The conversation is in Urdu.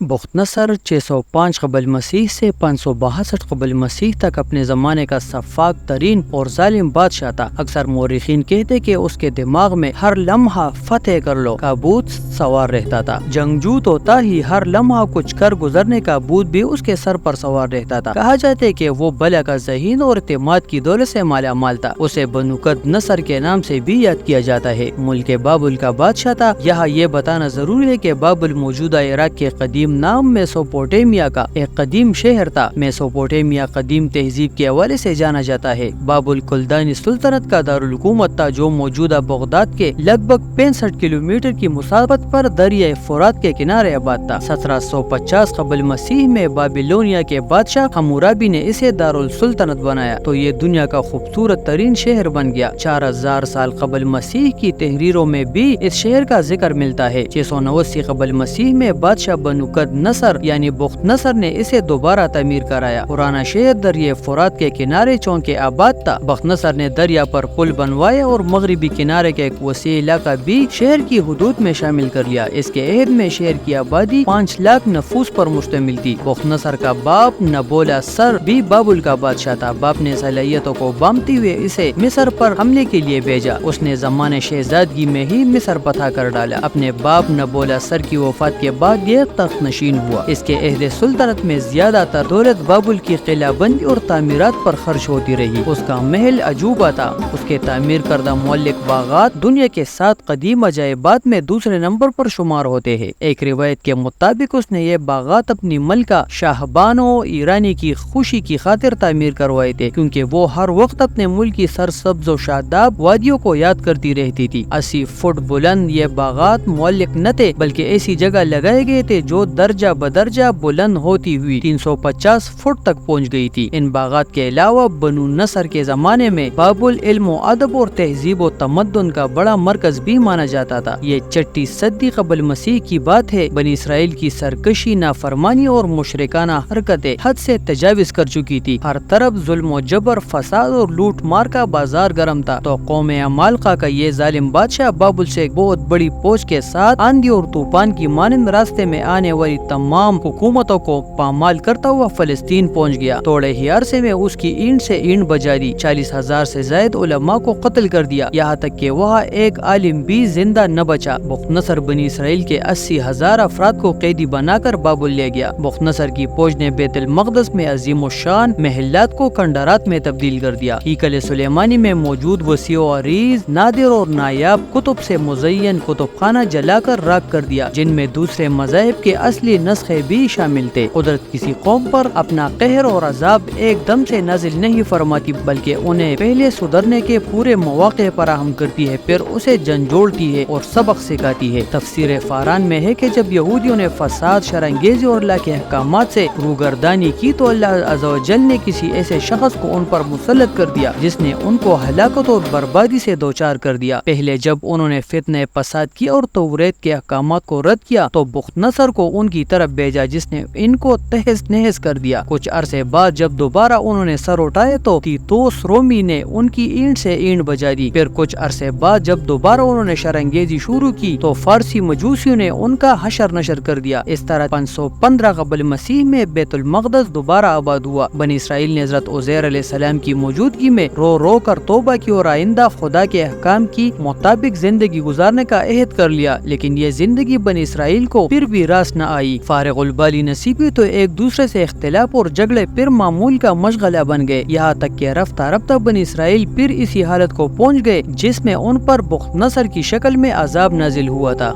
بخت نصر 605 قبل مسیح سے 562 قبل مسیح تک اپنے زمانے کا سفاک ترین اور ظالم بادشاہ تھا۔ اکثر مورخین کہتے کہ اس کے دماغ میں ہر لمحہ فتح کر لو کا بھوت سوار رہتا تھا۔ جنگجو تو تھا ہی، ہر لمحہ کچھ کر گزرنے کا بھوت بھی اس کے سر پر سوار رہتا تھا۔ کہا جاتا ہے کہ وہ بلا کا ذہین اور اعتماد کی دولت سے مالا مال تھا۔ اسے بنوقد نصر کے نام سے بھی یاد کیا جاتا ہے۔ ملک بابل کا بادشاہ تھا۔ یہاں یہ بتانا ضروری ہے کہ بابل موجودہ عراق کے قدیم نام میسوپوٹیمیا کا ایک قدیم شہر تھا۔ میسوپوٹیمیا قدیم تہذیب کے حوالے سے جانا جاتا ہے۔ بابل کلدانی سلطنت کا دارالحکومت تھا جو موجودہ بغداد کے لگ بھگ 65 کلومیٹر کی مسافت پر دریائے فرات کے کنارے آباد تھا۔ 1750 قبل مسیح میں بابلونیا کے بادشاہ حمورابی نے اسے دارالسلطنت بنایا تو یہ دنیا کا خوبصورت ترین شہر بن گیا۔ 4000 سال قبل مسیح کی تحریروں میں بھی اس شہر کا ذکر ملتا ہے۔ 689 قبل مسیح میں بادشاہ بنوقد نصر یعنی بخت نصر نے اسے دوبارہ تعمیر کرایا۔ پرانا شہر دریائے فرات کے کنارے چونکہ آباد تھا۔ بخت نصر نے دریا پر پل بنوایا اور مغربی کنارے کا ایک وسیع علاقہ بھی شہر کی حدود میں شامل کر لیا۔ اس کے عہد میں شہر کی آبادی 5 لاکھ نفوس پر مشتمل تھی۔ بخت نصر کا باپ نبولا سر بھی بابل کا بادشاہ تھا۔ باپ نے صلاحیتوں کو بامتے ہوئے اسے مصر پر حملے کے لیے بھیجا۔ اس نے زمانے شہزادگی میں ہی مصر فتح کر ڈالا۔ اپنے باپ نبولا سر کی وفات کے بعد یہ تخت نشین ہوا۔ اس کے عہد سلطنت میں زیادہ تر دولت بابل کی قلعہ بندی اور تعمیرات پر خرچ ہوتی رہی۔ اس کا محل عجوبہ تھا۔ اس کے تعمیر کردہ معلق باغات دنیا کے 7 قدیم عجائبات میں دوسرے نمبر پر شمار ہوتے ہیں۔ ایک روایت کے مطابق اس نے یہ باغات اپنی ملکہ شاہبانو ایرانی کی خوشی کی خاطر تعمیر کروائے تھے کیونکہ وہ ہر وقت اپنے ملک کی سرسبز و شاداب وادیوں کو یاد کرتی رہتی تھی۔ 80 فٹ بلند یہ باغات معلق نہ تھے بلکہ ایسی جگہ لگائے گئے تھے جو درجہ بدرجہ بلند ہوتی ہوئی 350 فٹ تک پہنچ گئی تھی۔ ان باغات کے علاوہ بنو نصر کے زمانے میں بابل علم و ادب اور تہذیب و تمدن کا بڑا مرکز بھی مانا جاتا تھا۔ یہ 6 صدی قبل مسیح کی بات ہے۔ بنی اسرائیل کی سرکشی، نافرمانی اور مشرکانہ حرکتیں حد سے تجاوز کر چکی تھی۔ ہر طرف ظلم و جبر، فساد اور لوٹ مار کا بازار گرم تھا تو قوم عمالقہ کا یہ ظالم بادشاہ بابل سے ایک بہت بڑی فوج کے ساتھ آندھی اور طوفان کی مانند راستے میں آنے والی تمام حکومتوں کو پامال کرتا ہوا فلسطین پہنچ گیا۔ تھوڑے ہی عرصے میں اس کی اینٹ سے اینٹ بجا دی۔ 40,000 سے زائد علماء کو قتل کر دیا، یہاں تک کہ وہاں ایک عالم بھی زندہ نہ بچا۔ بخت نصر بنی اسرائیل کے 80,000 افراد کو قیدی بنا کر بابل لے گیا۔ بخت نصر کی فوج نے بیت المقدس میں عظیم الشان محلات کو کھنڈرات میں تبدیل کر دیا۔ ہیکل سلیمانی میں موجود وسیع و عریض، نادر اور نایاب کتب سے مزین کتب خانہ جلا کر راکھ کر دیا جن میں دوسرے مذاہب کے اصلی نسخے بھی شامل تھے۔ قدرت کسی قوم پر اپنا قہر اور عذاب ایک دم سے نازل نہیں فرماتی بلکہ انہیں پہلے سدھرنے کے پورے مواقع فراہم کرتی ہے، پھر اسے جھنجھوڑتی ہے اور سبق سکھاتی ہے۔ تفسیر فاران میں ہے کہ جب یہودیوں نے فساد، شرانگیزی اور اللہ کے احکامات سے روگردانی کی تو اللہ عز و جل نے کسی ایسے شخص کو ان پر مسلط کر دیا جس نے ان کو ہلاکت اور بربادی سے دوچار کر دیا۔ پہلے جب انہوں نے فتنہ فساد کی اور توریت کے احکامات کو رد کیا تو بخت نصر کو ان کی طرف بھیجا جس نے ان کو تہس نہس کر دیا۔ کچھ عرصے بعد جب دوبارہ انہوں نے سر اٹھائے تو تیتوس رومی نے ان کی اینٹ سے اینٹ بجا دی۔ پھر کچھ عرصے بعد جب دوبارہ انہوں نے شرانگیزی شروع کی تو فارسی مجوسیوں نے ان کا حشر نشر کر دیا۔ اس طرح 515 قبل مسیح میں بیت المقدس دوبارہ آباد ہوا۔ بنی اسرائیل نے حضرت عزیر علیہ السلام کی موجودگی میں رو رو کر توبہ کی اور آئندہ خدا کے احکام کی مطابق زندگی گزارنے کا عہد کر لیا، لیکن یہ زندگی بنی اسرائیل کو پھر بھی راس نہ آئی۔ فارغ البالی نصیبی تو ایک دوسرے سے اختلاف اور جھگڑے پھر معمول کا مشغلہ بن گئے، یہاں تک کہ رفتہ رفتہ بنی اسرائیل پھر اسی حالت کو پہنچ گئے جس میں ان پر بخت نصر کی شکل میں عذاب نازل ہوا تھا۔